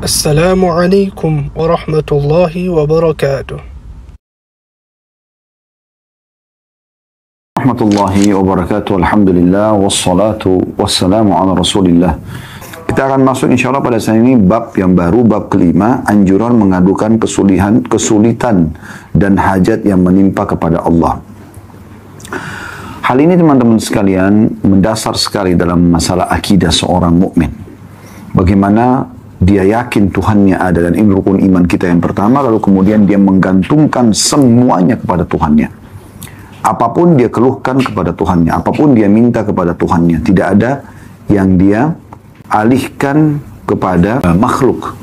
Assalamualaikum warahmatullahi wabarakatuh. Warahmatullahi wabarakatuh. Alhamdulillah wassalatu wassalamu ala Rasulillah. Kita akan masuk insya Allah pada saat ini bab yang baru, bab kelima, anjuran mengadukan kesulitan dan hajat yang menimpa kepada Allah. Hal ini teman-teman sekalian mendasar sekali dalam masalah akidah seorang mukmin. Bagaimana dia yakin Tuhannya ada, dan ini rukun iman kita yang pertama, lalu kemudian dia menggantungkan semuanya kepada Tuhannya. Apapun dia keluhkan kepada Tuhannya, apapun dia minta kepada Tuhannya, tidak ada yang dia alihkan kepada makhluk.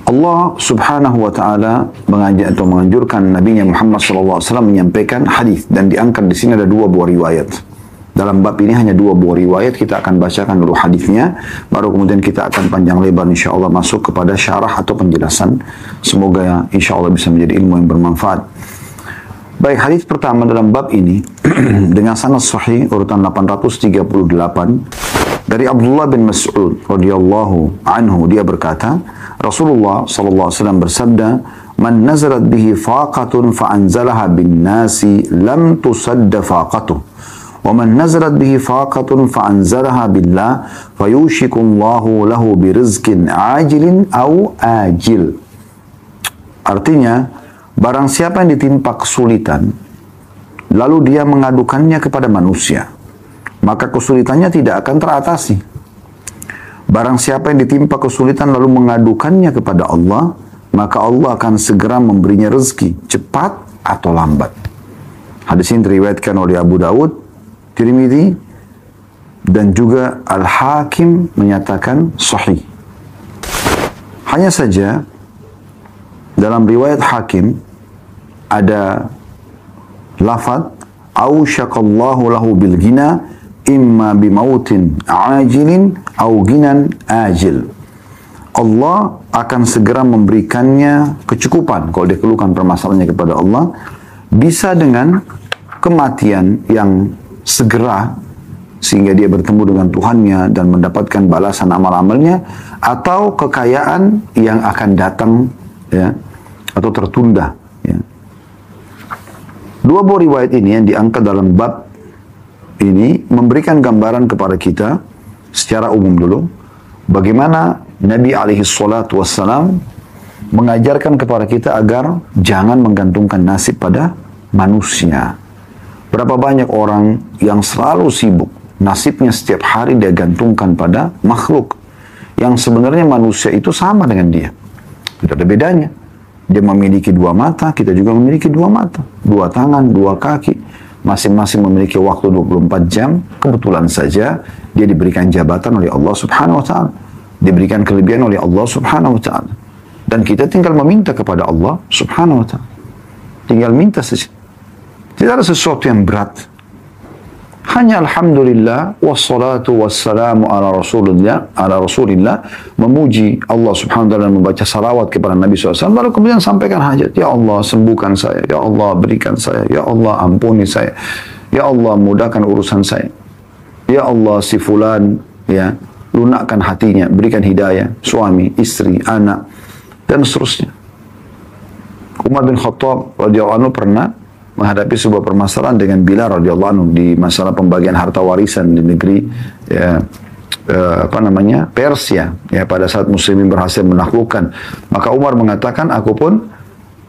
Allah subhanahu wa ta'ala menganjurkan Nabi Muhammad SAW menyampaikan hadis, dan diangkat di sini ada dua buah riwayat. Dalam bab ini hanya dua buah riwayat, kita akan bacakan dulu hadisnya, baru kemudian kita akan panjang lebar insya Allah masuk kepada syarah atau penjelasan. Semoga insya Allah bisa menjadi ilmu yang bermanfaat. Baik, hadis pertama dalam bab ini dengan sanad sahih urutan 838 dari Abdullah bin Mas'ud radhiyallahu anhu, dia berkata, Rasulullah sallallahu alaihi wasallam bersabda, "Man nazarat bihi faqatun fa anzalaha bin nasi lam tusadda faqatuh. Wa man nazarat bihi faqatun fa anzalaha billah fayushikullahu lahu birizqin ajilin aw ajil." Artinya, barang siapa yang ditimpa kesulitan, lalu dia mengadukannya kepada manusia, maka kesulitannya tidak akan teratasi. Barang siapa yang ditimpa kesulitan lalu mengadukannya kepada Allah, maka Allah akan segera memberinya rezeki, cepat atau lambat. Hadis ini diriwayatkan oleh Abu Dawud, Tirmidzi, dan juga Al-Hakim menyatakan sahih. Hanya saja dalam riwayat Hakim ada lafaz ausyaqallahu lahu bil ghina imma bimautin ajilin au ginan ajil. Allah akan segera memberikannya kecukupan kalau dia keluhkan permasalahannya kepada Allah, bisa dengan kematian yang segera sehingga dia bertemu dengan Tuhannya dan mendapatkan balasan amal-amalnya, atau kekayaan yang akan datang ya, atau tertunda ya. Dua buah riwayat ini yang diangkat dalam bab ini memberikan gambaran kepada kita secara umum dulu bagaimana Nabi alaihi salatu wassalam mengajarkan kepada kita agar jangan menggantungkan nasib pada manusia. Berapa banyak orang yang selalu sibuk, nasibnya setiap hari dia gantungkan pada makhluk, yang sebenarnya manusia itu sama dengan dia. Tidak ada bedanya. Dia memiliki dua mata, kita juga memiliki dua mata, dua tangan, dua kaki. Masing-masing memiliki waktu 24 jam. Kebetulan saja dia diberikan jabatan oleh Allah subhanahu wa ta'ala. Diberikan kelebihan oleh Allah subhanahu wa ta'ala. Dan kita tinggal meminta kepada Allah subhanahu wa ta'ala. Tinggal minta saja. Tidak ada sesuatu yang berat. Hanya alhamdulillah wassalatu wassalamu ala rasulillah, memuji Allah subhanahu wa ta'ala, membaca salawat kepada Nabi SAW, baru kemudian sampaikan hajat. Ya Allah, sembuhkan saya. Ya Allah, berikan saya. Ya Allah, ampuni saya. Ya Allah, mudahkan urusan saya. Ya Allah, si fulan ya, lunakkan hatinya, berikan hidayah, suami, istri, anak, dan seterusnya. Umar bin Khattab radhiyallahu anhu pernah menghadapi sebuah permasalahan dengan Bilal radhiyallahu anhu di masalah pembagian harta warisan di negeri ya, Persia ya, pada saat muslimin berhasil menaklukkan, maka Umar mengatakan, aku pun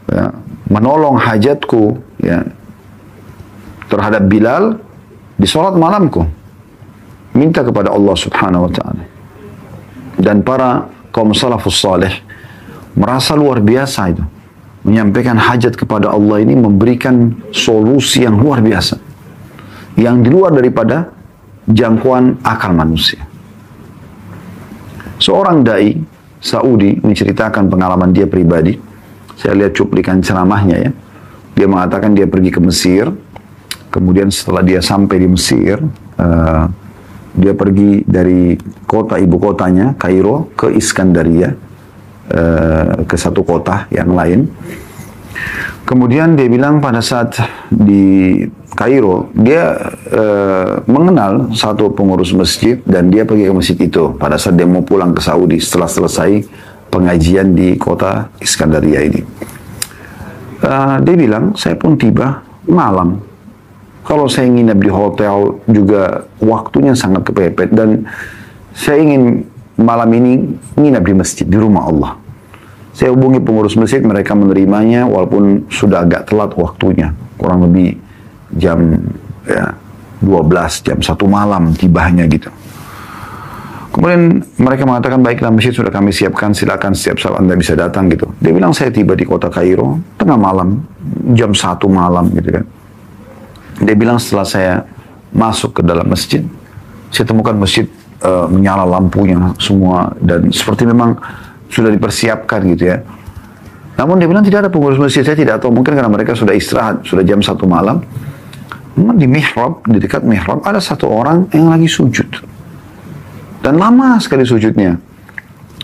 ya, menolong hajatku ya, terhadap Bilal di sholat malamku, minta kepada Allah subhanahu wa ta'ala. Dan para kaum salafus salih merasa luar biasa itu, menyampaikan hajat kepada Allah ini memberikan solusi yang luar biasa, yang di luar daripada jangkauan akal manusia. Seorang dai Saudi menceritakan pengalaman dia pribadi. Saya lihat cuplikan ceramahnya ya. Dia mengatakan dia pergi ke Mesir, kemudian setelah dia sampai di Mesir, dia pergi dari kota ibu kotanya Kairo ke Iskandaria, ke satu kota yang lain. Kemudian dia bilang pada saat di Kairo, dia mengenal satu pengurus masjid dan dia pergi ke masjid itu pada saat dia mau pulang ke Saudi setelah selesai pengajian di kota Iskandaria ini. Dia bilang, saya pun tiba malam. Kalau saya nginep di hotel juga waktunya sangat kepepet dan saya ingin malam ini nginep di masjid, di rumah Allah. Saya hubungi pengurus masjid, mereka menerimanya walaupun sudah agak telat waktunya, kurang lebih jam 12, jam 1 malam tibanya gitu. Kemudian mereka mengatakan, baiklah masjid sudah kami siapkan, silakan setiap saat Anda bisa datang gitu. Dia bilang saya tiba di kota Kairo tengah malam, jam 1 malam gitu kan. Dia bilang setelah saya masuk ke dalam masjid, saya temukan masjid menyala lampunya semua dan seperti memang sudah dipersiapkan gitu ya. Namun dia bilang tidak ada pengurus masjid, saya tidak tahu, mungkin karena mereka sudah istirahat, sudah jam 1 malam. Memang di mihrab, di dekat mihrab ada satu orang yang lagi sujud. Dan lama sekali sujudnya.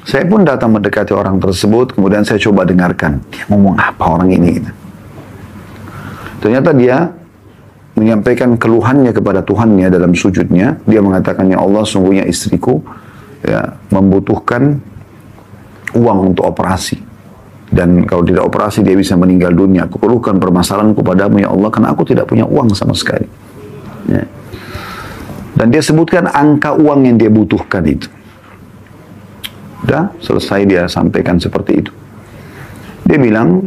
Saya pun datang mendekati orang tersebut, kemudian saya coba dengarkan. Dia ngomong apa orang ini? Gitu. Ternyata dia menyampaikan keluhannya kepada Tuhannya dalam sujudnya. Dia mengatakan, ya Allah, sungguhnya istriku ya, membutuhkan uang untuk operasi. Dan kalau tidak operasi dia bisa meninggal dunia. Aku keluhkan permasalahanku padamu ya Allah karena aku tidak punya uang sama sekali. Ya. Dan dia sebutkan angka uang yang dia butuhkan itu. Udah selesai dia sampaikan seperti itu. Dia bilang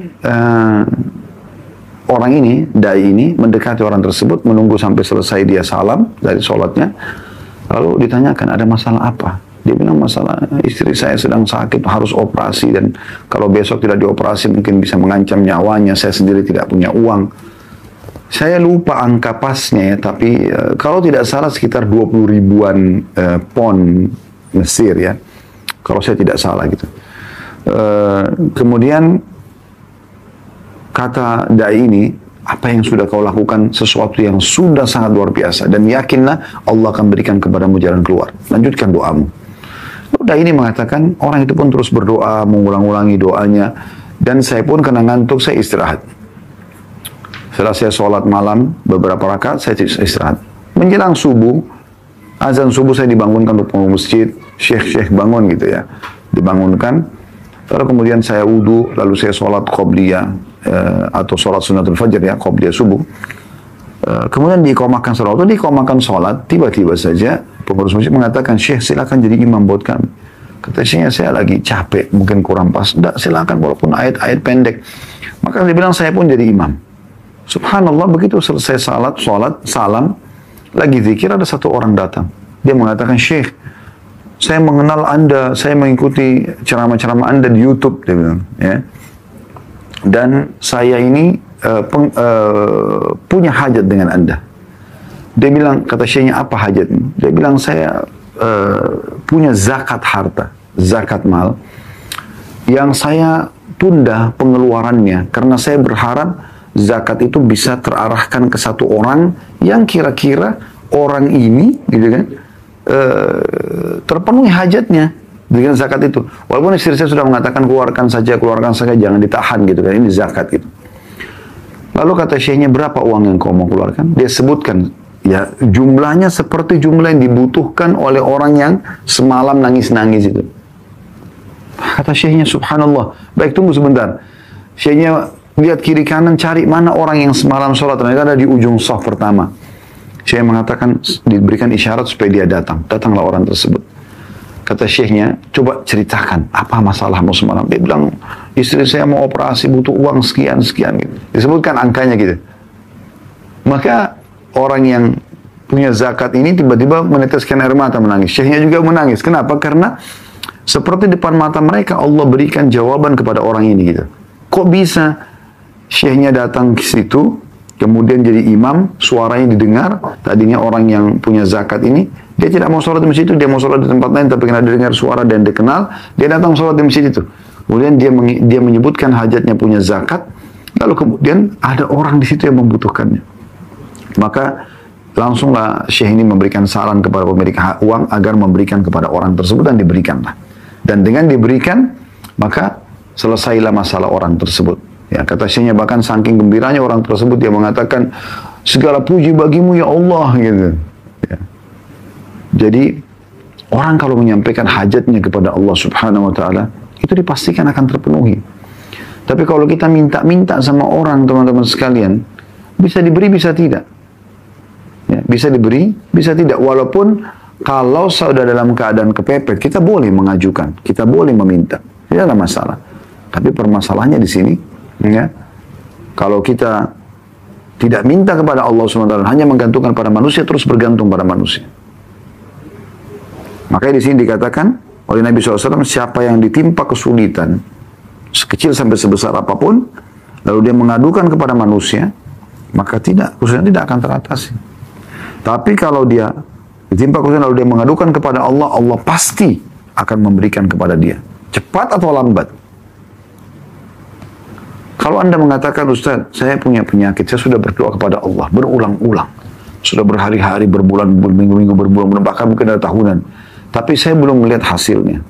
orang ini, dai ini mendekati orang tersebut menunggu sampai selesai dia salam dari sholatnya. Lalu ditanyakan ada masalah apa? Dia bilang masalah istri saya sedang sakit harus operasi dan kalau besok tidak dioperasi mungkin bisa mengancam nyawanya, saya sendiri tidak punya uang. Saya lupa angka pasnya ya, tapi kalau tidak salah sekitar 20 ribuan pon Mesir ya, kalau saya tidak salah gitu. Kemudian kata dai ini, apa yang sudah kau lakukan sesuatu yang sudah sangat luar biasa dan yakinlah Allah akan berikan kepadamu jalan keluar. Lanjutkan doamu. Udah ini mengatakan, orang itu pun terus berdoa, mengulang-ulangi doanya. Dan saya pun kena ngantuk, saya istirahat. Setelah saya sholat malam, beberapa rakaat, saya istirahat. Menjelang subuh, azan subuh saya dibangunkan untuk pengurus masjid, syekh-syekh bangun gitu ya. Dibangunkan, lalu kemudian saya wudu, lalu saya sholat qobliyah, atau sholat sunnatul fajr ya, qobliyah subuh. Kemudian diiqamahkan sholat, waktu diiqamahkan sholat, tiba-tiba saja, pengurus masjid mengatakan, Syekh silakan jadi imam buat kami. Kata Syekhnya, saya lagi capek, mungkin kurang pas. Tidak, silakan walaupun ayat-ayat pendek. Maka dia bilang, saya pun jadi imam. Subhanallah, begitu selesai sholat, salam, lagi zikir, ada satu orang datang. Dia mengatakan, Syekh, saya mengenal Anda, saya mengikuti ceramah-ceramah Anda di YouTube, dia bilang. Ya. Dan saya ini punya hajat dengan Anda. Dia bilang, kata Syekhnya, apa hajatnya? Dia bilang, saya punya zakat harta, zakat mal, yang saya tunda pengeluarannya, karena saya berharap zakat itu bisa terarahkan ke satu orang, yang kira-kira orang ini, gitu kan, terpenuhi hajatnya dengan zakat itu. Walaupun istri saya sudah mengatakan, keluarkan saja, jangan ditahan, gitu kan, ini zakat, gitu. Lalu kata Syekhnya, berapa uang yang kau mau keluarkan? Dia sebutkan, ya jumlahnya seperti jumlah yang dibutuhkan oleh orang yang semalam nangis-nangis itu. Kata Syekhnya, subhanallah. Baik, tunggu sebentar. Syekhnya lihat kiri kanan, cari mana orang yang semalam sholat. Ternyata ada di ujung shaf pertama. Syekh mengatakan, diberikan isyarat supaya dia datang. Datanglah orang tersebut. Kata Syekhnya, coba ceritakan apa masalahmu semalam. Dia bilang, istri saya mau operasi, butuh uang sekian-sekian. Gitu. Disebutkan angkanya gitu. Maka orang yang punya zakat ini tiba-tiba meneteskan air mata, menangis. Syekhnya juga menangis. Kenapa? Karena seperti depan mata mereka Allah berikan jawaban kepada orang ini gitu. Kok bisa Syekhnya datang ke situ, kemudian jadi imam, suaranya didengar, tadinya orang yang punya zakat ini, dia tidak mau sholat di masjid itu, dia mau sholat di tempat lain, tapi karena dia dengar suara dan dikenal, dia datang sholat di masjid itu. Kemudian dia menyebutkan hajatnya punya zakat, lalu kemudian ada orang di situ yang membutuhkannya. Maka langsunglah Syekh ini memberikan saran kepada pemilik uang agar memberikan kepada orang tersebut dan diberikanlah. Dan dengan diberikan, maka selesailah masalah orang tersebut. Ya, kata Syekhnya bahkan saking gembiranya orang tersebut, dia mengatakan, segala puji bagimu ya Allah gitu. Ya. Jadi orang kalau menyampaikan hajatnya kepada Allah Subhanahu wa taala, itu dipastikan akan terpenuhi. Tapi kalau kita minta-minta sama orang, teman-teman sekalian, bisa diberi, bisa tidak. Ya, bisa diberi, bisa tidak. Walaupun kalau sudah dalam keadaan kepepet, kita boleh mengajukan, kita boleh meminta, tidak ada masalah. Tapi permasalahannya di sini, ya, kalau kita tidak minta kepada Allah SWT, hanya menggantungkan pada manusia, terus bergantung pada manusia. Makanya di sini dikatakan oleh Nabi SAW, siapa yang ditimpa kesulitan, sekecil sampai sebesar apapun, lalu dia mengadukan kepada manusia, maka kesulitan tidak akan teratasi. Tapi kalau dia ditimpa kesulitan lalu dia mengadukan kepada Allah, Allah pasti akan memberikan kepada dia, cepat atau lambat. Kalau Anda mengatakan, Ustaz, saya punya penyakit, saya sudah berdoa kepada Allah berulang-ulang, sudah berhari-hari, berbulan, berminggu-minggu, berbulan-bulan, bahkan mungkin ada tahunan, tapi saya belum melihat hasilnya.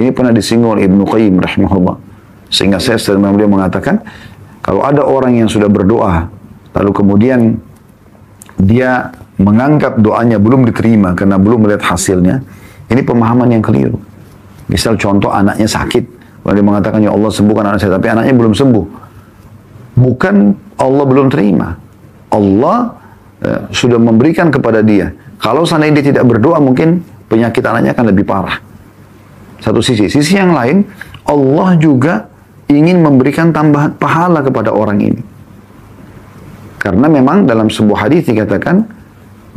Ini pernah disinggung oleh Ibnu Qayyim rahimahullah. Sehingga saya sering beliau mengatakan, kalau ada orang yang sudah berdoa, lalu kemudian dia menganggap doanya belum diterima karena belum melihat hasilnya, ini pemahaman yang keliru. Misal contoh, anaknya sakit, lalu dia mengatakan, ya Allah sembuhkan anak saya, tapi anaknya belum sembuh. Bukan Allah belum terima. Allah sudah memberikan kepada dia. Kalau seandainya dia tidak berdoa, mungkin penyakit anaknya akan lebih parah. Satu sisi. Sisi yang lain, Allah juga ingin memberikan tambahan pahala kepada orang ini. Karena memang dalam sebuah hadis dikatakan,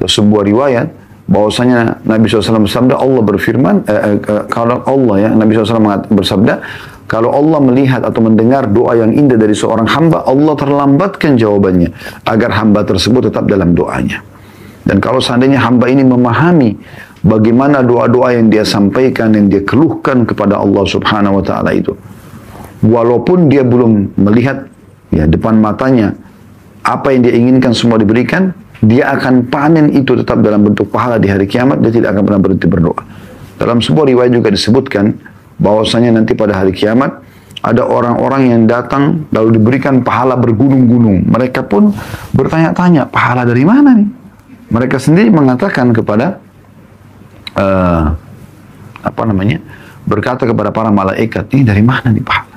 sebuah riwayat, bahwasanya Nabi SAW bersabda, Allah berfirman, kalau Allah, ya, Nabi SAW bersabda, kalau Allah melihat atau mendengar doa yang indah dari seorang hamba, Allah terlambatkan jawabannya, agar hamba tersebut tetap dalam doanya. Dan kalau seandainya hamba ini memahami bagaimana doa-doa yang dia sampaikan, yang dia keluhkan kepada Allah Subhanahu wa Ta'ala itu, walaupun dia belum melihat, ya, depan matanya apa yang dia inginkan semua diberikan, dia akan panen itu tetap dalam bentuk pahala di hari kiamat. Dia tidak akan pernah berhenti berdoa. Dalam sebuah riwayat juga disebutkan bahwasanya nanti pada hari kiamat ada orang-orang yang datang lalu diberikan pahala bergunung-gunung. Mereka pun bertanya-tanya, pahala dari mana nih? Mereka sendiri mengatakan kepada berkata kepada para malaikat, ini dari mana nih pahala?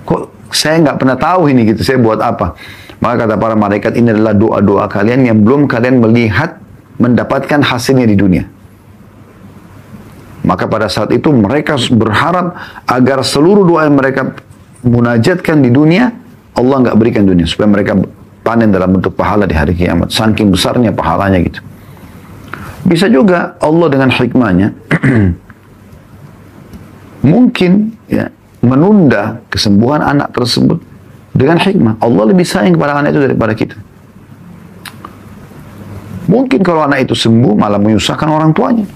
Kok saya nggak pernah tahu ini gitu, saya buat apa? Maka kata para malaikat, ini adalah doa-doa kalian yang belum kalian melihat mendapatkan hasilnya di dunia. Maka pada saat itu mereka berharap agar seluruh doa yang mereka munajatkan di dunia, Allah nggak berikan dunia, supaya mereka panen dalam bentuk pahala di hari kiamat. Saking besarnya pahalanya gitu. Bisa juga Allah dengan hikmahnya mungkin, ya, menunda kesembuhan anak tersebut dengan hikmah. Allah lebih sayang kepada anak itu daripada kita. Mungkin kalau anak itu sembuh malah menyusahkan orang tuanya,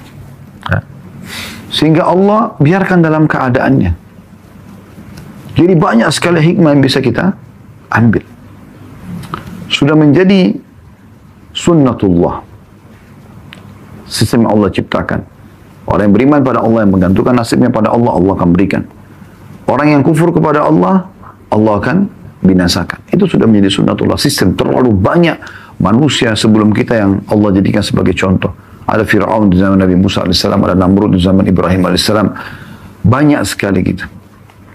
sehingga Allah biarkan dalam keadaannya. Jadi banyak sekali hikmah yang bisa kita ambil. Sudah menjadi sunnatullah, sistem yang Allah ciptakan. Orang yang beriman pada Allah, yang menggantungkan nasibnya pada Allah, Allah akan berikan. Orang yang kufur kepada Allah, Allah akan binasakan. Itu sudah menjadi sunnatullah, sistem. Terlalu banyak manusia sebelum kita yang Allah jadikan sebagai contoh. Ada Fir'aun di zaman Nabi Musa AS, ada Namrud di zaman Ibrahim AS. Banyak sekali gitu.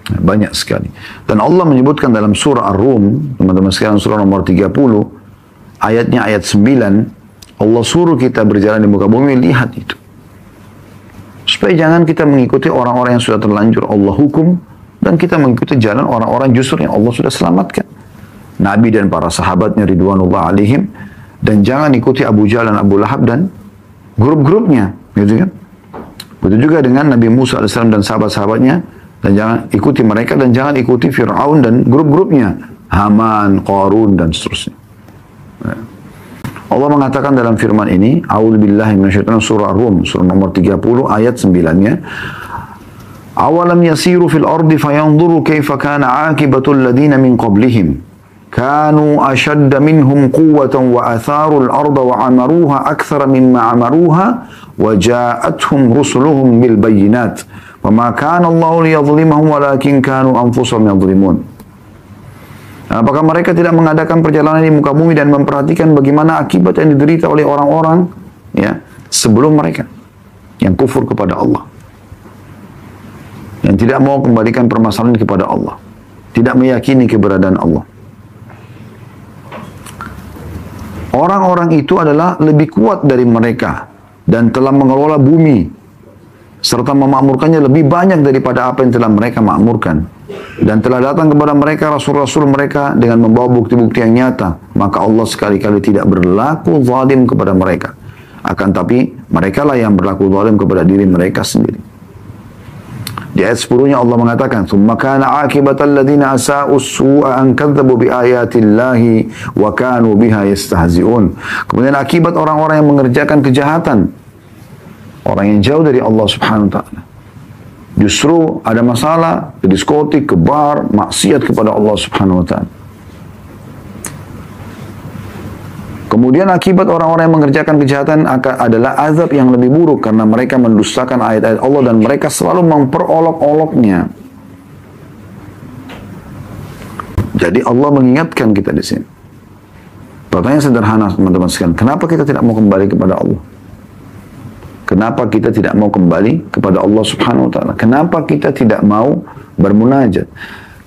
Banyak sekali. Dan Allah menyebutkan dalam surah Ar-Rum, teman-teman sekalian, surah nomor 30, ayatnya ayat 9, Allah suruh kita berjalan di muka bumi, lihat itu. Supaya jangan kita mengikuti orang-orang yang sudah terlanjur Allah hukum, dan kita mengikuti jalan orang-orang justru yang Allah sudah selamatkan. Nabi dan para sahabatnya ridwanullah alaihim, dan jangan ikuti Abu Jahal dan Abu Lahab dan grup-grupnya, gitu kan? Begitu juga dengan Nabi Musa AS dan sahabat-sahabatnya, dan jangan ikuti mereka, dan jangan ikuti Fir'aun dan grup-grupnya, Haman, Qarun, dan seterusnya. Allah mengatakan dalam firman ini, A'udzubillahi minasyaitonir surah Rum, surah nomor 30 ayat 9-nya, Awalam yasiru fil ardi fayanzuru kaifa kana aqibatul ladina min qablihim kanu ashadda minhum quwwatan wa atharul arda wa amaruha akthara mimma amaruha wa ja'atuhum rusuluhum bil bayyinat wa ma kana Allahu liyadhlimahum walakin kanu anfusahum yadhlimun. Apakah mereka tidak mengadakan perjalanan di muka bumi dan memperhatikan bagaimana akibat yang diderita oleh orang-orang ya sebelum mereka yang kufur kepada Allah, yang tidak mau kembalikan permasalahan kepada Allah, tidak meyakini keberadaan Allah. Orang-orang itu adalah lebih kuat dari mereka dan telah mengelola bumi serta memakmurkannya lebih banyak daripada apa yang telah mereka makmurkan. Dan telah datang kepada mereka rasul-rasul mereka dengan membawa bukti-bukti yang nyata. Maka Allah sekali-kali tidak berlaku zalim kepada mereka. Akan tapi mereka lah yang berlaku zalim kepada diri mereka sendiri. Di ayat 10-nya Allah mengatakan, "Tsumma kana 'aqibatal ladzina asa'u as-su'a an kadzdzabu bi ayatillahi wa kanu biha yastahzi'un." Kemudian akibat orang-orang yang mengerjakan kejahatan, orang yang jauh dari Allah Subhanahu wa taala, justru ada masalah ke diskotik, ke bar, maksiat kepada Allah Subhanahu wa taala. Kemudian akibat orang-orang yang mengerjakan kejahatan adalah azab yang lebih buruk karena mereka mendustakan ayat-ayat Allah dan mereka selalu memperolok-oloknya. Jadi Allah mengingatkan kita di sini. Pertanyaan sederhana teman-teman sekalian, kenapa kita tidak mau kembali kepada Allah? Kenapa kita tidak mau kembali kepada Allah Subhanahu wa taala? Kenapa kita tidak mau bermunajat?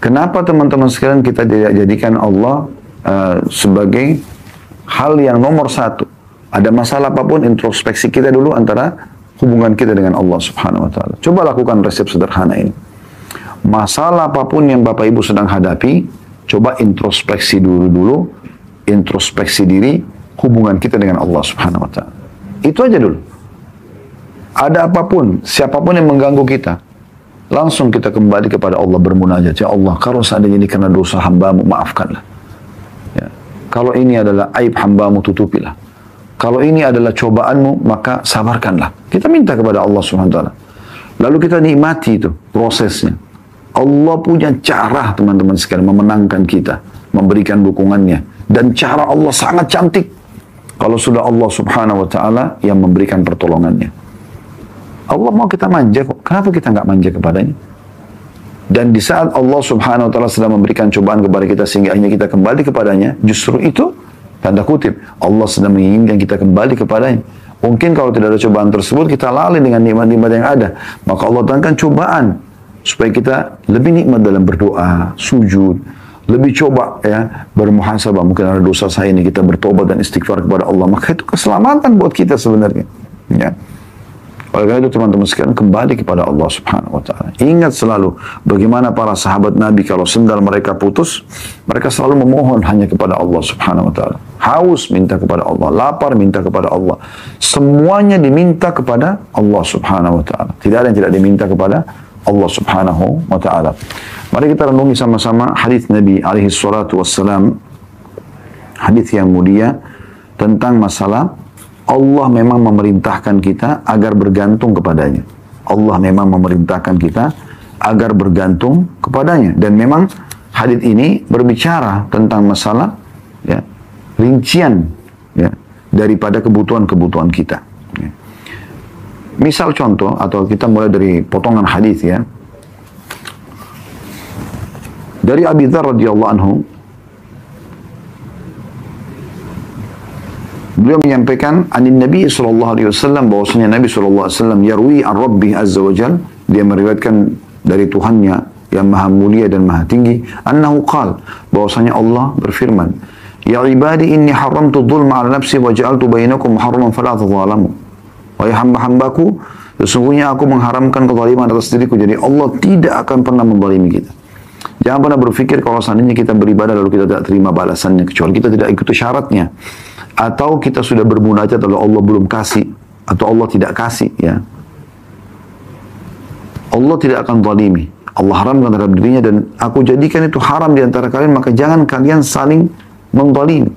Kenapa teman-teman sekalian kita tidak jadikan Allah sebagai hal yang nomor satu? Ada masalah apapun, introspeksi kita dulu antara hubungan kita dengan Allah Subhanahu wa taala. Coba lakukan resep sederhana ini. Masalah apapun yang Bapak Ibu sedang hadapi, coba introspeksi dulu, introspeksi diri, hubungan kita dengan Allah Subhanahu wa taala. Itu aja dulu. Ada apapun, siapapun yang mengganggu kita, langsung kita kembali kepada Allah bermunajat. Ya Allah, kalau seandainya ini karena dosa hamba-Mu, maafkanlah. Ya. Kalau ini adalah aib hamba-Mu, tutupilah. Kalau ini adalah cobaan-Mu, maka sabarkanlah. Kita minta kepada Allah Subhanahu wa taala. Lalu kita nikmati itu prosesnya. Allah punya cara, teman-teman sekalian, memenangkan kita, memberikan dukungannya. Dan cara Allah sangat cantik. Kalau sudah Allah Subhanahu wa taala yang memberikan pertolongannya. Allah mau kita manja kok. Kenapa kita nggak manja kepadanya? Dan di saat Allah Subhanahu wa taala sedang memberikan cobaan kepada kita sehingga akhirnya kita kembali kepadanya, justru itu tanda kutip Allah sedang menginginkan kita kembali kepadanya. Mungkin kalau tidak ada cobaan tersebut, kita lalai dengan nikmat-nikmat yang ada. Maka Allah datangkan cobaan supaya kita lebih nikmat dalam berdoa, sujud, lebih coba ya bermuhasabah. Mungkin ada dosa saya ini, kita bertobat dan istighfar kepada Allah. Maka itu keselamatan buat kita sebenarnya. Ya. Oleh karena itu teman-teman sekalian, kembali kepada Allah Subhanahu wa taala. Ingat selalu bagaimana para sahabat Nabi kalau sendal mereka putus, mereka selalu memohon hanya kepada Allah Subhanahu wa taala. Haus minta kepada Allah, lapar minta kepada Allah. Semuanya diminta kepada Allah Subhanahu wa taala. Tidak ada yang tidak diminta kepada Allah Subhanahu wa taala. Mari kita renungi sama-sama hadis Nabi alaihi salatu wassalam, hadis yang mulia tentang masalah Allah memang memerintahkan kita agar bergantung kepadanya. Allah memang memerintahkan kita agar bergantung kepadanya. Dan memang hadis ini berbicara tentang masalah ya, rincian ya, daripada kebutuhan-kebutuhan kita. Ya. Misal contoh, atau kita mulai dari potongan hadis ya. Dari Abi Dzar radhiyallahu anhu, beliau menyampaikan anin Nabi sallallahu alaihi wasallam, bahwasanya Nabi sallallahu alaihi wasallam yarwi an Rabbih azza wajal, dia meriwayatkan dari Tuhannya yang maha mulia dan maha tinggi, annahu qala, bahwasanya Allah berfirman, ya ibadi inni haramtu dzulma ala nafsi wa ja'altu bainakum muharraman fala tadzalamu. Wahai hamba-hambaku, sesungguhnya aku mengharamkan kezaliman atas diriku, jadi Allah tidak akan pernah menzalimi kita. Jangan pernah berpikir kalau seandainya kita beribadah lalu kita tidak terima balasannya, kecuali kita tidak ikuti syaratnya. Atau kita sudah bermunajat lalu Allah belum kasih, atau Allah tidak kasih ya. Allah tidak akan zalimi. Allah haramkan terhadap dirinya dan aku jadikan itu haram di antara kalian, maka jangan kalian saling menzalimi.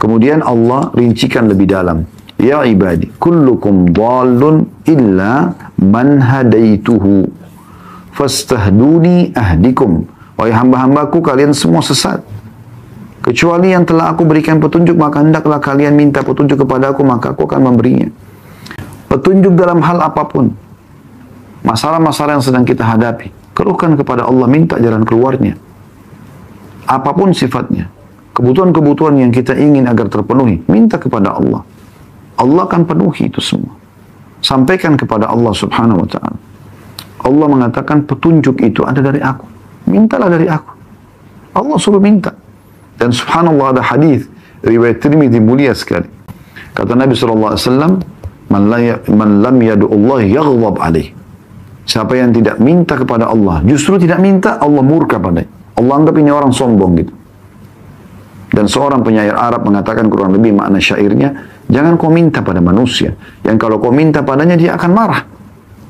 Kemudian Allah rincikan lebih dalam. Ya ibadi, kullukum dhalun illa man hadaituhu fastahduni ahdikum. Wahai hamba-hambaku, kalian semua sesat kecuali yang telah aku berikan petunjuk, maka hendaklah kalian minta petunjuk kepada aku, maka aku akan memberinya. Petunjuk dalam hal apapun. Masalah-masalah yang sedang kita hadapi, keluhkan kepada Allah, minta jalan keluarnya. apapun sifatnya, kebutuhan-kebutuhan yang kita ingin agar terpenuhi, minta kepada Allah. Allah akan penuhi itu semua. Sampaikan kepada Allah subhanahu wa ta'ala. Allah mengatakan petunjuk itu ada dari aku. Mintalah dari aku. Allah suruh minta. Dan subhanallah ada hadis riwayat Tirmidzi mulia sekali. Kata Nabi SAW, man lam yadu'ullah yaghdab alaih. Siapa yang tidak minta kepada Allah, justru tidak minta, Allah murka padanya. Allah anggap ini orang sombong gitu. Dan seorang penyair Arab mengatakan kurang lebih makna syairnya, jangan kau minta pada manusia, yang kalau kau minta padanya dia akan marah.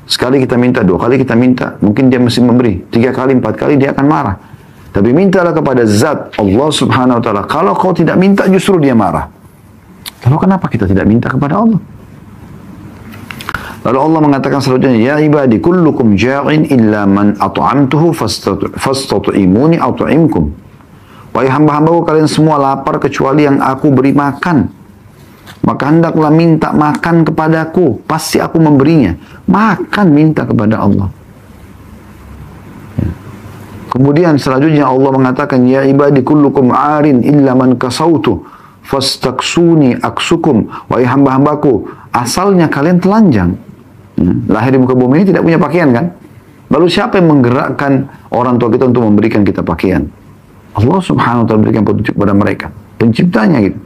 Sekali kita minta, dua kali kita minta, mungkin dia mesti memberi, 3 kali, 4 kali dia akan marah. Tapi mintalah kepada zat Allah subhanahu wa ta'ala. Kalau kau tidak minta justru dia marah. Lalu kenapa kita tidak minta kepada Allah? Lalu Allah mengatakan selanjutnya, ya ibadi kullukum ja'in illa man at'amtuhu fastat'imuni at'imkum. Wahai hamba-hambaku, kalian semua lapar kecuali yang aku beri makan. Maka hendaklah minta makan kepadaku, pasti aku memberinya. Makan minta kepada Allah. Ya. Kemudian selanjutnya Allah mengatakan, ya ibadi kullukum arin illa man kasautu fastaksuni aksukum. Wahai hamba-hambaku, asalnya kalian telanjang. Ya. Lahir di muka bumi ini tidak punya pakaian kan? Lalu siapa yang menggerakkan orang tua kita untuk memberikan kita pakaian? Allah subhanahu wa ta'ala berikan petunjuk kepada mereka. Penciptanya gitu.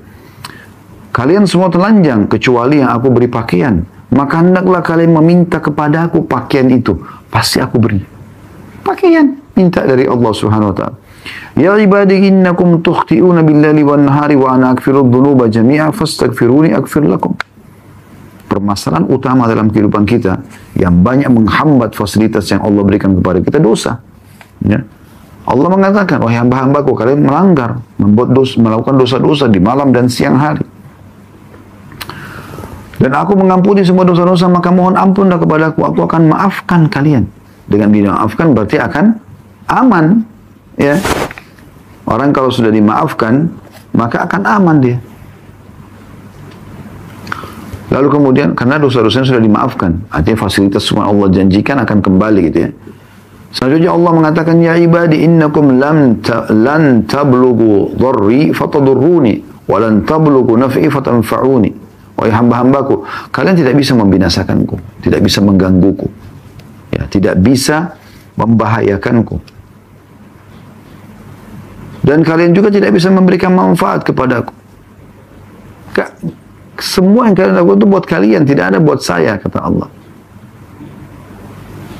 Kalian semua telanjang kecuali yang aku beri pakaian. Maka hendaklah kalian meminta kepada aku pakaian itu. Pasti aku beri. Pakaian. Minta dari Allah subhanahu wa ta'ala. Ya ibadi innakum tukhti'una billaili wan nahari wa ana aghfirudz dzunuba jami'a fastaghfiruni aghfir lakum. Permasalahan utama dalam kehidupan kita yang banyak menghambat fasilitas yang Allah berikan kepada kita dosa. Ya. Allah mengatakan, wahai hamba-hambaku, kalian melanggar, melakukan dosa-dosa di malam dan siang hari. Dan aku mengampuni semua dosa-dosa, maka mohon ampunlah kepadaku, aku akan maafkan kalian. Dengan dimaafkan berarti akan aman. Ya. Orang kalau sudah dimaafkan, maka akan aman dia. Lalu kemudian, karena dosa-dosanya sudah dimaafkan, artinya fasilitas semua Allah janjikan akan kembali gitu ya. Selanjutnya Allah mengatakan, ya ibadi innakum lan tablughu dharri fatadurruni wa lan tablughu naf'i fatanfa'uni. Wahai hamba-hambaku, kalian tidak bisa membinasakanku, tidak bisa menggangguku. Ya, tidak bisa membahayakanku. Dan kalian juga tidak bisa memberikan manfaat kepadaku. Semua yang kalian lakukan itu buat kalian, tidak ada buat saya, kata Allah.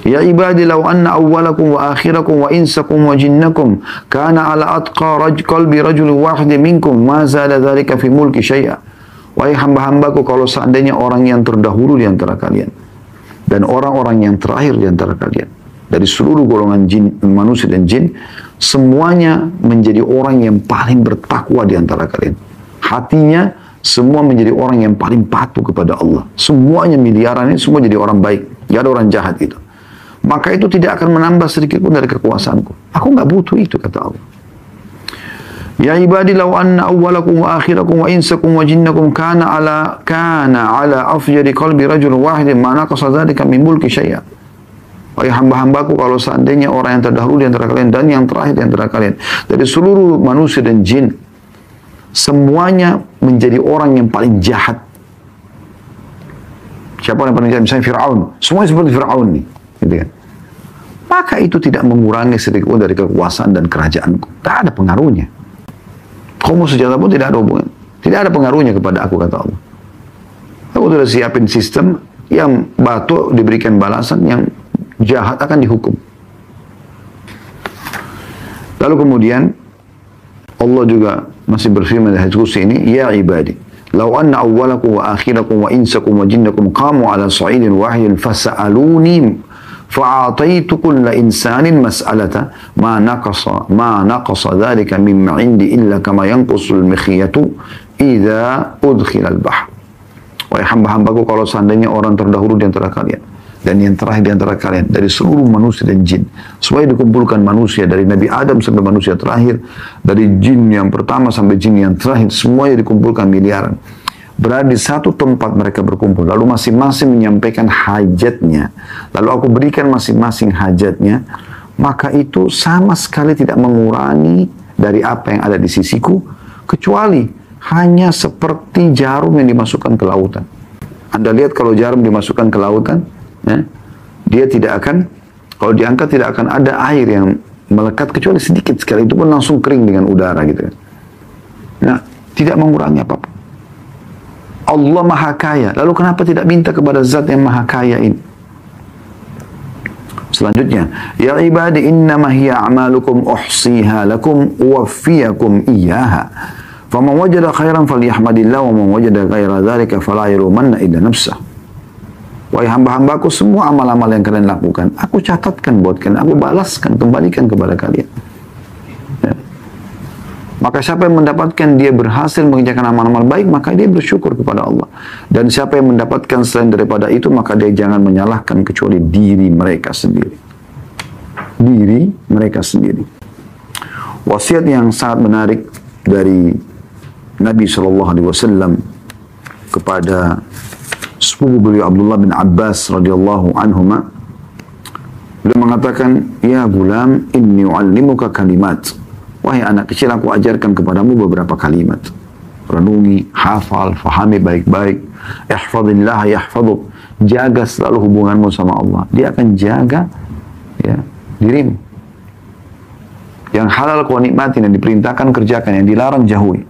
Ya ibadi law anna awwalakum wa akhirakum wa insakum wa jinnakum kana ala atqa qalbi rajulin wahidin minkum ma zada dzalika fi mulki syai'a. Wahai hamba-hambaku, kalau seandainya orang yang terdahulu di antara kalian dan orang-orang yang terakhir di antara kalian dari seluruh golongan jin, manusia dan jin, semuanya menjadi orang yang paling bertakwa di antara kalian. Hatinya semua menjadi orang yang paling patuh kepada Allah. Semuanya miliaran ini semua jadi orang baik, tidak ada orang jahat itu. Maka itu tidak akan menambah sedikit pun dari kekuasaanku. Aku nggak butuh itu, kata Allah. Ya ibadi law anna awwalakum wa akhirakum wa insakum wa jinnakum kana ala afjari qalbi rajul wahid ma naqasa dzalika min mulki syai'a. Wahai hamba-hambaku, kalau seandainya orang yang terdahulu di antara kalian dan yang terakhir di antara kalian dari seluruh manusia dan jin semuanya menjadi orang yang paling jahat. Siapa yang paling jahat? Misalnya Fir'aun. Semuanya seperti Fir'aun nih. Gitu kan? Maka itu tidak mengurangi sedikit pun dari kekuasaan dan kerajaanku. Tak ada pengaruhnya. Kaum sejahtera pun tidak ada hubungan. Tidak ada pengaruhnya kepada aku, kata Allah. Aku sudah siapin sistem yang batu diberikan balasan, yang jahat akan dihukum. Lalu kemudian Allah juga masih berfirman di hadis qudsi ini, ya ibadi law anna awwalakum wa akhirakum wa insakum wa jinnakum qamu ala sa'idin wahidin fasa'aluni fa'ataitu kulla insanin mas'alata ma naqasa dhalika mimma indi illa kama yanqusul mikhiyatu idza udkhila al-bahr. Wahai hamba-hambaku, kalau seandainya orang terdahulu di antara kalian dan yang terakhir di antara kalian dari seluruh manusia dan jin, supaya dikumpulkan manusia dari Nabi Adam sampai manusia terakhir, dari jin yang pertama sampai jin yang terakhir, semuanya dikumpulkan miliaran, berada di satu tempat mereka berkumpul, lalu masing-masing menyampaikan hajatnya, lalu aku berikan masing-masing hajatnya, maka itu sama sekali tidak mengurangi dari apa yang ada di sisiku, kecuali hanya seperti jarum yang dimasukkan ke lautan. Anda lihat kalau jarum dimasukkan ke lautan, ya, dia tidak akan, kalau diangkat tidak akan ada air yang melekat kecuali sedikit sekali, itu pun langsung kering dengan udara gitu. Nah, tidak mengurangi apapun. Allah Maha Kaya, lalu kenapa tidak minta kepada zat yang Maha Kaya ini? Selanjutnya, ya ibadi innama hiya a'malukum uhsiha lakum uwaffiyakum iyyaha. Faman wajada khairan falyahmadillah wa man wajada ghaira dzalika fala yalumanna illa nafsah. Wahai hamba-hambaku, semua amal-amal yang kalian lakukan, aku catatkan buat kalian, aku balaskan, kembalikan kepada kalian. Ya. Maka siapa yang mendapatkan dia berhasil mengerjakan amal-amal baik, maka dia bersyukur kepada Allah. Dan siapa yang mendapatkan selain daripada itu, maka dia jangan menyalahkan kecuali diri mereka sendiri. Diri mereka sendiri. Wasiat yang sangat menarik dari Nabi SAW kepada sepupu beliau Abdullah bin Abbas radhiyallahu anhuma, beliau mengatakan, ya gulam inni u'allimuka kalimat. Wahai anak kecil, aku ajarkan kepadamu beberapa kalimat. Renungi, hafal, fahami baik-baik. Ihfadillah yahfaduk. Jaga selalu hubunganmu sama Allah. Dia akan jaga, ya, dirimu. Yang halal kau nikmati, yang diperintahkan kerjakan, yang dilarang jauhi.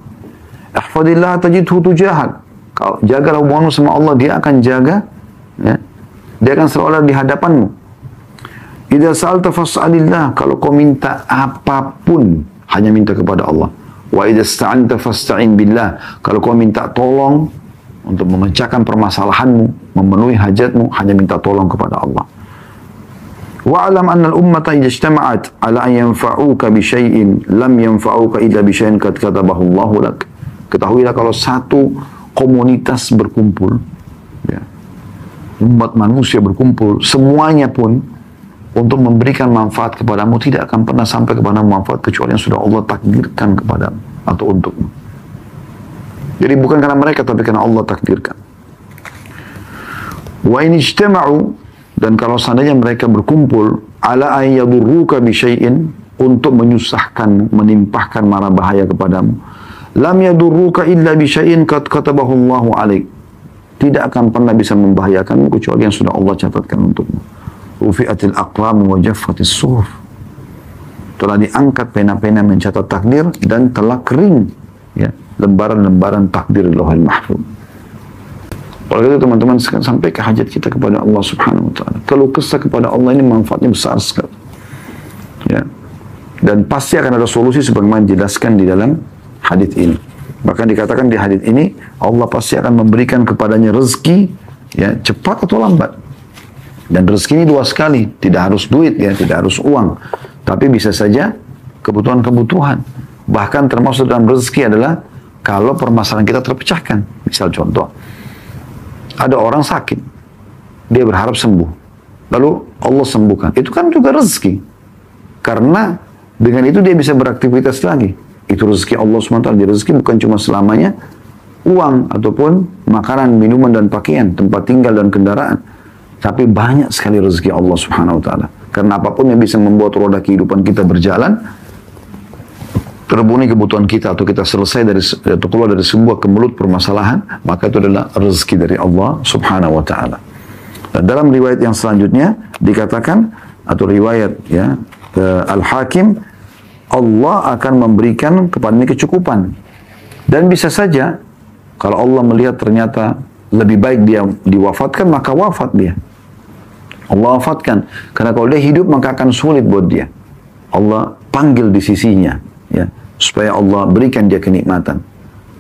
Ihfadillah tajidhu tujahak. Kalau jagalah hubunganmu sama Allah, dia akan jaga, ya. Dia akan selalu ada di hadapanmu. Idza sa'alta fas'alillah. Kalau kau minta apapun, hanya minta kepada Allah. Wa idza ista'anta fasta'in billah. Kalau kau minta tolong untuk memecahkan permasalahanmu, memenuhi hajatmu, hanya minta tolong kepada Allah. Wa'alam anna al-ummata idza ijtama'at ala an yanfa'uka bi syai'in lam yanfa'uka illa bi syai'in qad katabahu Allahu lak. Ketahuilah kalau satu komunitas berkumpul, ya, umat manusia berkumpul, semuanya pun untuk memberikan manfaat kepadamu, tidak akan pernah sampai kepada manfaat kecuali yang sudah Allah takdirkan kepadamu atau untukmu. Jadi bukan karena mereka, tapi karena Allah takdirkan. Wa in ijtama'u, dan kalau seandainya mereka berkumpul ala an yadurruka bi syai'in, untuk menyusahkan, menimpahkan mara bahaya kepadamu, lam yadurruka illa bi syai'in qad katabahu Allahu 'alaik. Tidak akan pernah bisa membahayakanmu kecuali yang sudah Allah catatkan untukmu. Rufi'atil aqlam wa jaffatis suhuf. Telah diangkat pena-pena mencatat takdir dan telah kering, ya, lembaran-lembaran takdir di Lauhul Mahfuz. Oleh itu teman-teman, sampai ke hajat kita kepada Allah Subhanahu wa taala. Kalau kesah kepada Allah ini manfaatnya besar sekali. Ya. Dan pasti akan ada solusi sebagaimana dijelaskan di dalam hadis ini. Bahkan dikatakan di hadis ini Allah pasti akan memberikan kepadanya rezeki, ya, cepat atau lambat. Dan rezeki ini dua sekali, tidak harus duit, ya, tidak harus uang, tapi bisa saja kebutuhan-kebutuhan. Bahkan termasuk dalam rezeki adalah kalau permasalahan kita terpecahkan. Misal contoh, ada orang sakit, dia berharap sembuh, lalu Allah sembuhkan. Itu kan juga rezeki, karena dengan itu dia bisa beraktivitas lagi. Itu rezeki Allah SWT. Rezeki bukan cuma selamanya uang ataupun makanan, minuman dan pakaian, tempat tinggal dan kendaraan. Tapi banyak sekali rezeki Allah Subhanahu wa taala. Karena apapun yang bisa membuat roda kehidupan kita berjalan, terpenuhi kebutuhan kita, atau kita selesai dari atau keluar dari sebuah kemelut permasalahan, maka itu adalah rezeki dari Allah Subhanahu wa taala. Dan dalam riwayat yang selanjutnya dikatakan, atau riwayat, ya, Al-Hakim, Allah akan memberikan kepadanya kecukupan. Dan bisa saja kalau Allah melihat ternyata lebih baik dia diwafatkan, maka wafat dia. Allah wafatkan. Karena kalau dia hidup maka akan sulit buat dia. Allah panggil di sisinya, ya, supaya Allah berikan dia kenikmatan.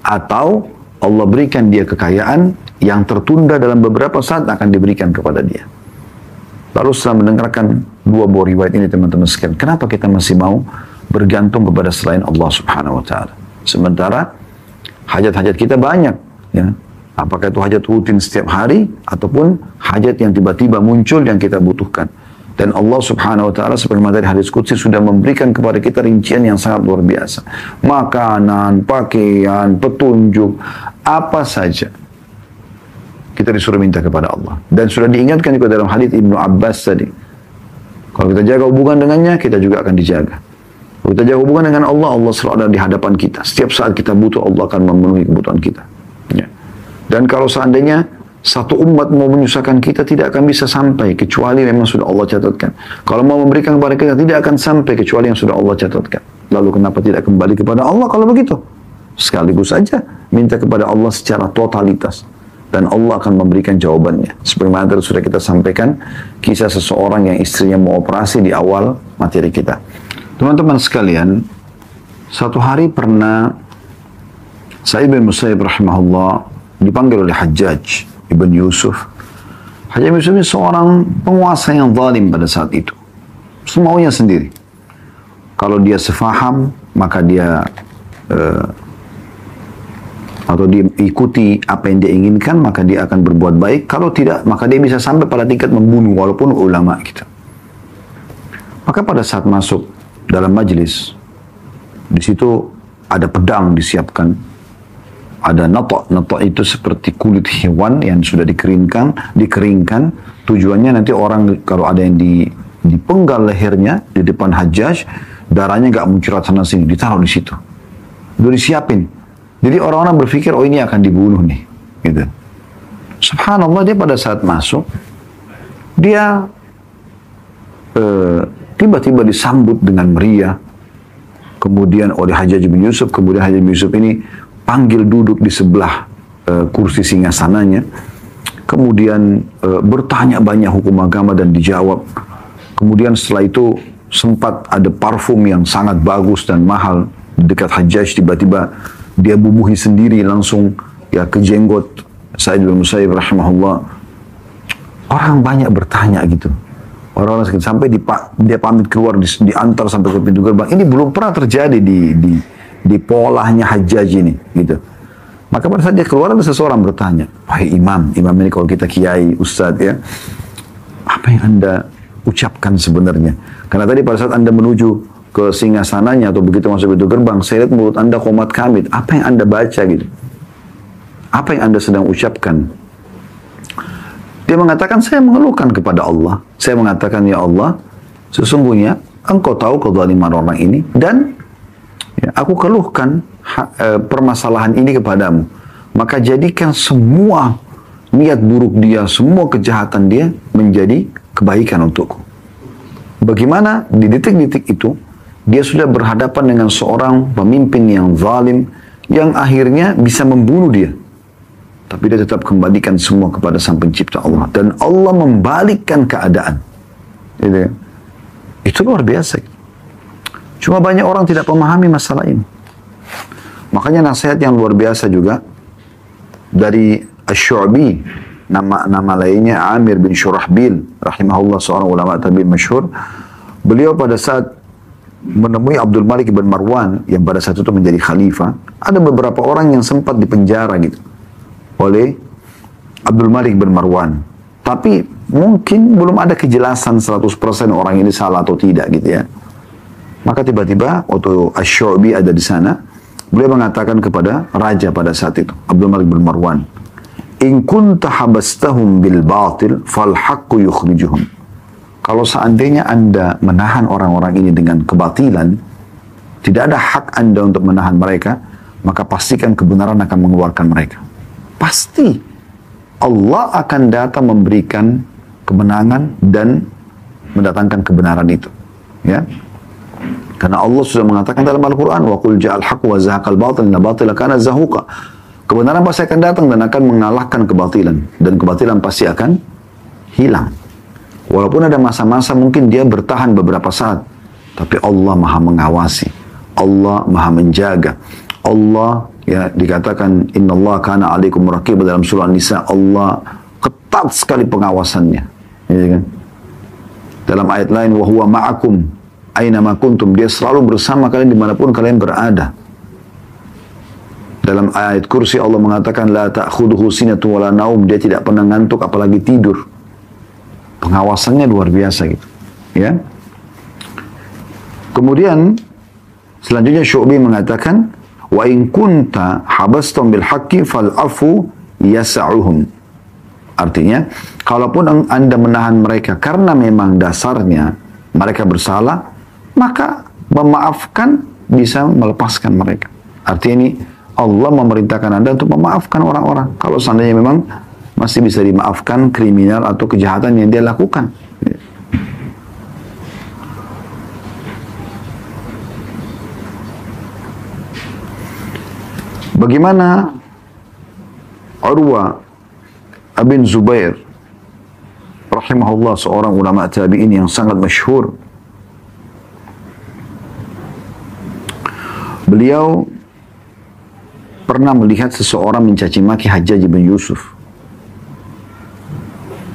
Atau Allah berikan dia kekayaan yang tertunda dalam beberapa saat akan diberikan kepada dia. Lalu setelah mendengarkan dua buah riwayat ini teman-teman sekalian, kenapa kita masih mau bergantung kepada selain Allah Subhanahu wa taala? Sementara hajat-hajat kita banyak, ya. Apakah itu hajat rutin setiap hari ataupun hajat yang tiba-tiba muncul yang kita butuhkan. Dan Allah Subhanahu wa taala sebagaimana dari hadis qudsi sudah memberikan kepada kita rincian yang sangat luar biasa. Makanan, pakaian, petunjuk, apa saja kita disuruh minta kepada Allah. Dan sudah diingatkan juga dalam hadis Ibnu Abbas tadi. Kalau kita jaga hubungan dengannya, kita juga akan dijaga. Kalau kita jaga hubungan dengan Allah, Allah selalu ada di hadapan kita. Setiap saat kita butuh, Allah akan memenuhi kebutuhan kita. Ya. Dan kalau seandainya satu umat mau menyusahkan kita, tidak akan bisa sampai kecuali memang sudah Allah catatkan. Kalau mau memberikan kepada kita, tidak akan sampai kecuali yang sudah Allah catatkan. Lalu kenapa tidak kembali kepada Allah kalau begitu? Sekaligus saja minta kepada Allah secara totalitas. Dan Allah akan memberikan jawabannya. Sebagaimana tadi sudah kita sampaikan, kisah seseorang yang istrinya mau operasi di awal materi kita. Teman-teman sekalian, satu hari pernah Sa'id bin Musayyib rahimahullah dipanggil oleh Hajjaj Ibn Yusuf. Hajjaj Ibn Yusuf ini seorang penguasa yang zalim pada saat itu. Semaunya sendiri. Kalau dia sefaham, maka dia atau dia ikuti apa yang dia inginkan, maka dia akan berbuat baik. Kalau tidak, maka dia bisa sampai pada tingkat membunuh walaupun ulama kita. Maka pada saat masuk dalam majlis, di situ ada pedang disiapkan, ada natok. Natok itu seperti kulit hewan yang sudah dikeringkan. Tujuannya nanti orang kalau ada yang dipenggal lehernya di depan Hajjaj, darahnya nggak muncrat sana sini, ditaruh di situ. Udah disiapin. Jadi orang-orang berpikir, oh ini akan dibunuh nih, gitu. Subhanallah, dia pada saat masuk, dia tiba-tiba disambut dengan meriah. Kemudian oleh Hajjaj bin Yusuf, kemudian Hajjaj bin Yusuf ini panggil duduk di sebelah kursi singgasananya. Kemudian bertanya banyak hukum agama dan dijawab. Kemudian setelah itu sempat ada parfum yang sangat bagus dan mahal di dekat Hajjaj. Tiba-tiba dia bubuhi sendiri langsung ya ke jenggot Sa'id bin Musayyib rahimahullah. Orang banyak bertanya gitu. Orang-orang sampai dia pamit keluar, diantar sampai ke pintu gerbang. Ini belum pernah terjadi di polahnya Hajjaj ini, gitu. Maka pada saat dia keluar ada seseorang bertanya, wahai imam ini kalau kita kiai, ustadz ya, apa yang anda ucapkan sebenarnya? Karena tadi pada saat anda menuju ke singgasananya atau begitu masuk pintu gerbang, saya lihat mulut anda qomat kamit. Apa yang anda baca gitu? Apa yang anda sedang ucapkan? Dia mengatakan, saya mengeluhkan kepada Allah. Saya mengatakan, ya Allah, sesungguhnya engkau tahu kezaliman orang ini dan ya, aku keluhkan permasalahan ini kepadamu. Maka jadikan semua niat buruk dia, semua kejahatan dia menjadi kebaikan untukku. Bagaimana di detik-detik itu dia sudah berhadapan dengan seorang pemimpin yang zalim yang akhirnya bisa membunuh dia. Tapi dia tetap kembalikan semua kepada Sang Pencipta Allah. Dan Allah membalikkan keadaan. Itu luar biasa. Cuma banyak orang tidak memahami masalah ini. Makanya nasihat yang luar biasa juga dari Asy-Syu'bi, nama lainnya Amir bin Syurahbil rahimahullah, seorang ulama tabi'in masyhur. Beliau pada saat menemui Abdul Malik bin Marwan yang pada saat itu menjadi khalifah, ada beberapa orang yang sempat dipenjara gitu oleh Abdul Malik bin Marwan. Tapi mungkin belum ada kejelasan 100% orang ini salah atau tidak gitu ya. Maka tiba-tiba waktu Asy-Syu'bi ada di sana, beliau mengatakan kepada raja pada saat itu, Abdul Malik bin Marwan, "In kunta habastahum bil batil fal haqqu yukhrijuhum." Kalau seandainya Anda menahan orang-orang ini dengan kebatilan, tidak ada hak Anda untuk menahan mereka, maka pastikan kebenaran akan mengeluarkan mereka. Pasti Allah akan datang memberikan kemenangan dan mendatangkan kebenaran itu. Ya. Karena Allah sudah mengatakan dalam Al-Quran, wa qul ja'al haqq wa zahaqal batil inna batila kana zahuqa. Kebenaran pasti akan datang dan akan mengalahkan kebatilan, dan kebatilan pasti akan hilang. Walaupun ada masa-masa mungkin dia bertahan beberapa saat, tapi Allah Maha mengawasi, Allah Maha menjaga. Allah ya dikatakan innallaha kana 'alaikum raqiba dalam surah An-Nisa, Allah ketat sekali pengawasannya. Ya kan? Dalam ayat lain, wa huwa ma'akum aina ma kuntum, dia selalu bersama kalian dimanapun kalian berada. Dalam ayat kursi Allah mengatakan la ta'khudhuhu sinatun wala naum, dia tidak pernah ngantuk apalagi tidur. Pengawasannya luar biasa gitu, ya. Kemudian selanjutnya Syu'bi mengatakan, wa in kunta habastum bil haqqi fal afu yas'uhum. Artinya, kalaupun Anda menahan mereka karena memang dasarnya mereka bersalah, maka memaafkan bisa melepaskan mereka. Artinya ini Allah memerintahkan Anda untuk memaafkan orang-orang. Kalau seandainya memang masih bisa dimaafkan kriminal atau kejahatan yang dia lakukan. Bagaimana Urwa bin Zubair rahimahullah, seorang ulama tabi'in yang sangat masyhur. Beliau pernah melihat seseorang mencaci maki Hajjaj bin Yusuf.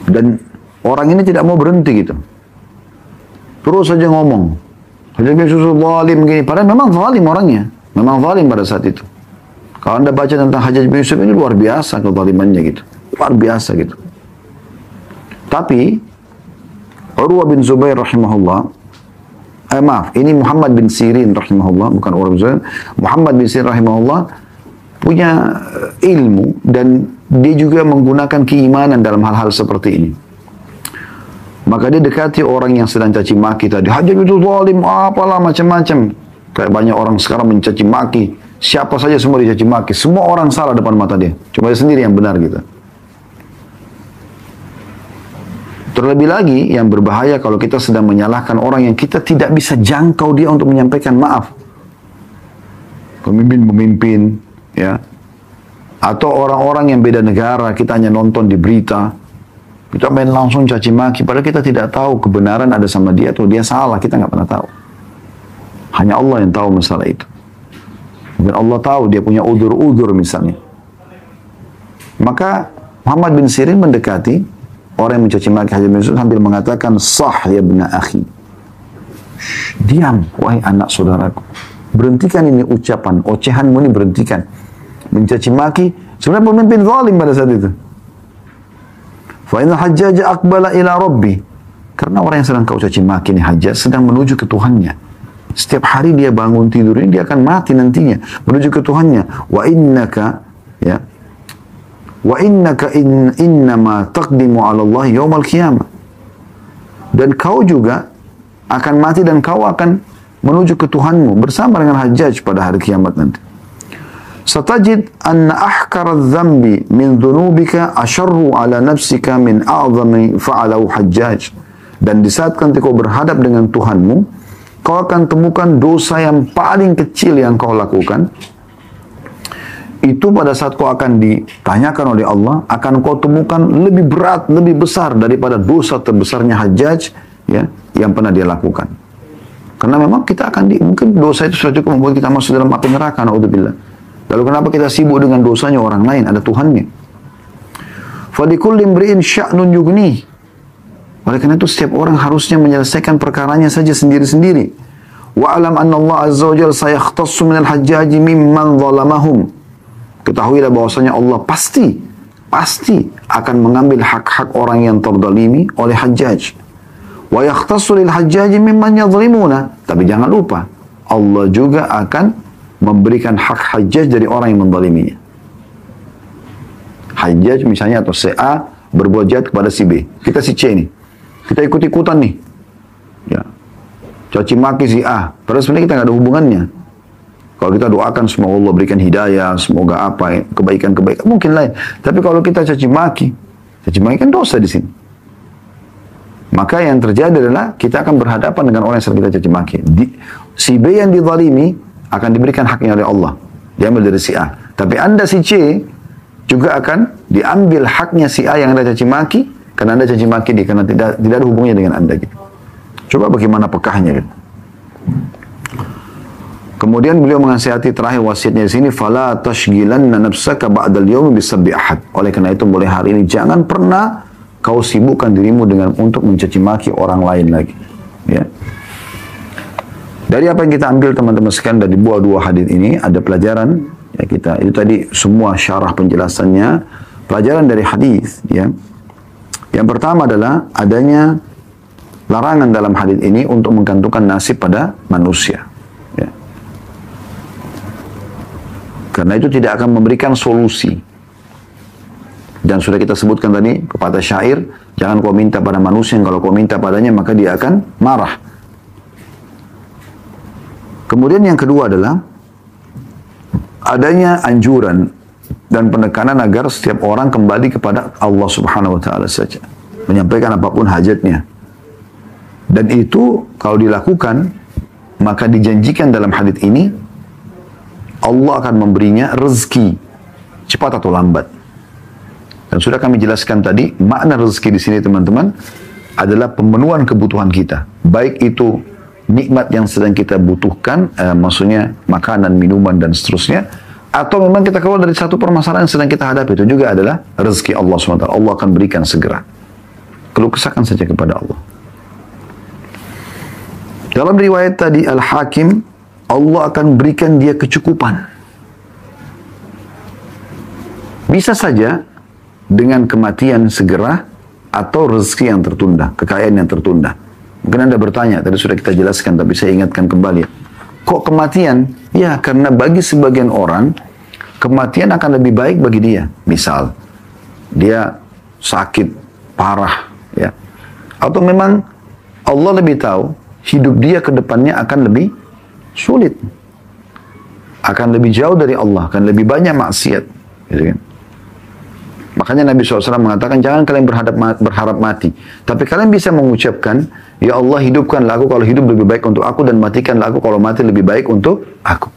Dan orang ini tidak mau berhenti gitu. Terus saja ngomong. Hajjaj bin Yusuf zalim gini. Padahal memang zalim orangnya. Memang zalim pada saat itu. Kalau Anda baca tentang Hajjaj bin Yusuf ini luar biasa kezalimannya gitu. Luar biasa gitu. Tapi Urwa bin Zubair rahimahullah, ini Muhammad bin Sirin rahimahullah, bukan Urwa bin Zubair. Muhammad bin Sirin rahimahullah punya ilmu dan dia juga menggunakan keimanan dalam hal-hal seperti ini. Maka dia dekati orang yang sedang caci maki tadi. Hajjaj itu zalim, apalah macam-macam. Kayak banyak orang sekarang mencaci maki. Siapa saja semua dicaci maki. Semua orang salah depan mata dia. Cuma dia sendiri yang benar gitu. Terlebih lagi yang berbahaya kalau kita sedang menyalahkan orang yang kita tidak bisa jangkau dia untuk menyampaikan maaf. Pemimpin-pemimpin, ya. Atau orang-orang yang beda negara, kita hanya nonton di berita. Kita main langsung caci maki. Padahal kita tidak tahu kebenaran ada sama dia atau dia salah. Kita nggak pernah tahu. Hanya Allah yang tahu masalah itu. Dan Allah tahu dia punya udur-udur misalnya. Maka Muhammad bin Sirin mendekati orang yang mencaci maki Hajjaj bin Yusuf sambil mengatakan, "Sah ya ibna akhi." Diam, wahai anak saudaraku. Berhentikan ini ucapan, ocehanmu ini berhentikan. Mencaci maki, sebenarnya pemimpin zalim pada saat itu. Fa inna Hajjaj aqbala ila rabbi. Karena orang yang sedang kau caci maki ini Hajjaj sedang menuju ke Tuhannya. Setiap hari dia bangun tidur ini dia akan mati nantinya menuju ke Tuhannya. Wa innaka ya. Wa innaka innama taqdimu 'ala Allah yaumal qiyamah. Dan kau juga akan mati dan kau akan menuju ke Tuhanmu bersama dengan Hajjaj pada hari kiamat nanti. Satajid anna ahkara adh-dhanbi min dhunubika asharru 'ala nafsika min a'zami fa'alahu Hajjaj. Dan di saat nanti kau berhadap dengan Tuhanmu, kau akan temukan dosa yang paling kecil yang kau lakukan. Itu pada saat kau akan ditanyakan oleh Allah, akan kau temukan lebih berat, lebih besar daripada dosa terbesarnya Hajjaj ya, yang pernah dia lakukan. Karena memang kita akan mungkin dosa itu sudah cukup membuat kita masuk dalam api neraka, naudzubillah. Lalu kenapa kita sibuk dengan dosanya orang lain? Ada Tuhannya. Falikulli imri'in sya'nun yughnih. Oleh karena itu setiap orang harusnya menyelesaikan perkaranya saja sendiri-sendiri. Wa alam anna Allah azza wa jalla sayakhtassu minal hajjaji mimman zalamahum. Ketahuilah bahwasanya Allah pasti akan mengambil hak-hak orang yang terdalimi oleh Hajjaj. Wa yakhtassu lil hajjaji mimman yadhlimuna. Tapi jangan lupa, Allah juga akan memberikan hak Hajjaj dari orang yang mendaliminya. Hajjaj misalnya atau si A berbuat jahat kepada si B. Kita si C nih. Kita ikut-ikutan nih. Ya. Caci maki si A. Padahal sebenarnya kita nggak ada hubungannya. Kalau kita doakan semoga Allah berikan hidayah, semoga apa ya, kebaikan-kebaikan mungkin lain. Tapi kalau kita caci maki kan dosa di sini. Maka yang terjadi adalah kita akan berhadapan dengan orang yang sering kita caci maki. Si B yang dizalimi akan diberikan haknya oleh Allah. Diambil dari si A. Tapi Anda si C juga akan diambil haknya si A yang Anda caci maki. Karena Anda caci maki dia, karena tidak ada hubungannya dengan Anda gitu. Coba bagaimana pekahnya gitu. Kemudian beliau menasihati terakhir wasiatnya di sini, fala tashghilanna nafsaka ba'dal yaumi bisabbi ahad. Oleh karena itu mulai hari ini jangan pernah kau sibukkan dirimu dengan untuk mencaci maki orang lain lagi. Ya. Dari apa yang kita ambil teman-teman sekalian dari dua hadis ini ada pelajaran ya kita. Itu tadi semua syarah penjelasannya, pelajaran dari hadis ya. Yang pertama adalah adanya larangan dalam hadis ini untuk menggantungkan nasib pada manusia. Ya. Karena itu tidak akan memberikan solusi. Dan sudah kita sebutkan tadi kepada syair, jangan kau minta pada manusia, kalau kau minta padanya maka dia akan marah. Kemudian yang kedua adalah adanya anjuran dan penekanan agar setiap orang kembali kepada Allah Subhanahu wa taala saja, menyampaikan apapun hajatnya. Dan itu kalau dilakukan, maka dijanjikan dalam hadis ini Allah akan memberinya rezeki cepat atau lambat. Dan sudah kami jelaskan tadi, makna rezeki di sini teman-teman adalah pemenuhan kebutuhan kita. Baik itu nikmat yang sedang kita butuhkan, maksudnya makanan, minuman, dan seterusnya. Atau memang kita keluar dari satu permasalahan yang sedang kita hadapi, itu juga adalah rezeki Allah SWT. Allah akan berikan segera. Keluh kesahkan saja kepada Allah. Dalam riwayat tadi Al-Hakim, Allah akan berikan dia kecukupan. Bisa saja dengan kematian segera atau rezeki yang tertunda, kekayaan yang tertunda. Mungkin Anda bertanya, tadi sudah kita jelaskan, tapi saya ingatkan kembali. Kok kematian? Ya, karena bagi sebagian orang, kematian akan lebih baik bagi dia. Misal, dia sakit, parah, ya. Atau memang Allah lebih tahu, hidup dia ke depannya akan lebih sulit. Akan lebih jauh dari Allah, akan lebih banyak maksiat. Gitu kan? Makanya Nabi SAW mengatakan, jangan kalian berharap mati. Tapi kalian bisa mengucapkan, ya Allah hidupkanlah aku kalau hidup lebih baik untuk aku, dan matikanlah aku kalau mati lebih baik untuk aku.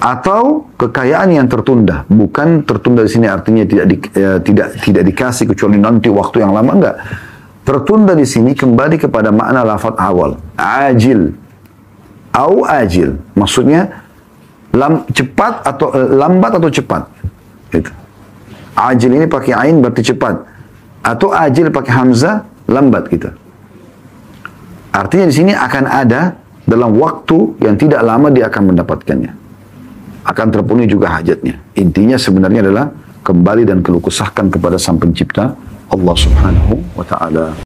Atau kekayaan yang tertunda. Bukan tertunda di sini artinya tidak dikasih kecuali nanti waktu yang lama, enggak. Tertunda di sini kembali kepada makna lafaz awal. Ajil. Au ajil. Maksudnya cepat atau lambat atau cepat. Gitu. Ajil ini pakai ain berarti cepat. Atau ajil pakai hamzah lambat gitu. Artinya di sini akan ada dalam waktu yang tidak lama dia akan mendapatkannya. Akan terpenuhi juga hajatnya. Intinya sebenarnya adalah kembali dan keluh kesahkan kepada Sang Pencipta Allah Subhanahu wa taala.